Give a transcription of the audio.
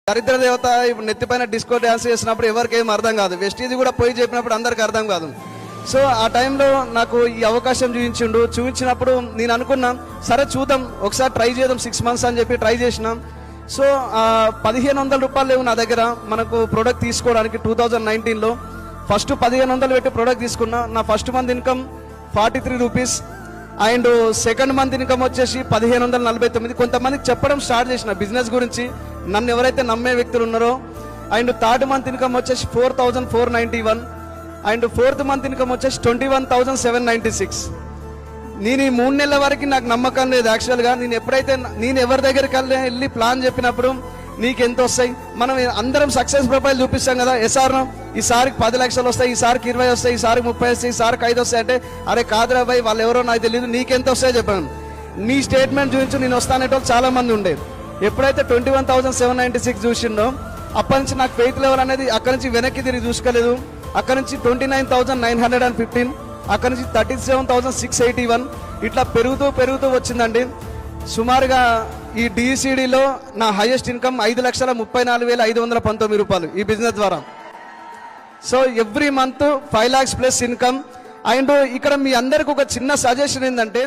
దరిద్ర దేవత ఇప్పుడు నెత్తిపైన డిస్కో డ్యాన్స్ చేసినప్పుడు ఎవరికి ఏం అర్థం కాదు. వెస్టీజ్ కూడా పోయి చెప్పినప్పుడు అందరికి అర్థం కాదు. సో ఆ టైంలో నాకు ఈ అవకాశం చూపించినప్పుడు నేను అనుకున్నా సరే చూద్దాం ఒకసారి ట్రై చేద్దాం 6 months అని చెప్పి ట్రై చేసినాం. సో 1500 రూపాయలు లేవు నా దగ్గర మనకు ప్రోడక్ట్ తీసుకోవడానికి. 2019లో ఫస్ట్ 1500 పెట్టి ప్రోడక్ట్ తీసుకున్నా. నా first month income 43 rupees and second month income వచ్చేసి 1549. కొంతమందికి చెప్పడం స్టార్ట్ చేసిన బిజినెస్ గురించి, నన్ను ఎవరైతే నమ్మే వ్యక్తులు ఉన్నారో. అండ్ థర్డ్ మంత్ ఇన్కమ్ వచ్చేసి 4491 అండ్ ఫోర్త్ మంత్ ఇన్కమ్ వచ్చేసి 21,796. నేను ఈ 3 నెలల వరకు నాకు నమ్మకం లేదు యాక్చువల్గా. నేను ఎవరి దగ్గరికి వెళ్ళి ప్లాన్ చెప్పినప్పుడు నీకు ఎంత వస్తాయి, మనం అందరం సక్సెస్ ప్రొఫైల్ చూపిస్తాం కదా, ఎస్ఆర్ను ఈసారికి 10 లక్షలు వస్తాయి, ఈసారికి 20 వస్తాయి, ఈసారికి 30 వస్తాయి, ఈసారికి 5 వస్తాయి అంటే అరే కాదురా భయ్ వాళ్ళు ఎవరో నాకు తెలియదు, నీకెంత వస్తాయో చెప్పాను. నీ స్టేట్మెంట్ చూపించు నేను వస్తానేటోళ్ళు చాలా మంది ఉండే. ఎప్పుడైతే 21,796 చూసిండో అప్పటి నుంచి నాకు ఫెయిత్ లెవెల్ అనేది అక్కడి నుంచి వెనక్కి తిరిగి చూసుకోలేదు. అక్కడి నుంచి 29,915, అక్కడి నుంచి 37,681 ఇట్లా పెరుగుతూ వచ్చిందండి. సుమారుగా ఈ డిసిడిలో నా హైయెస్ట్ ఇన్కమ్ 5,34,519 రూపాయలు ఈ బిజినెస్ ద్వారా. So every month 5 lakhs plus income. And ఇక్కడ మీ అందరికి ఒక చిన్న సజెషన్ ఏంటంటే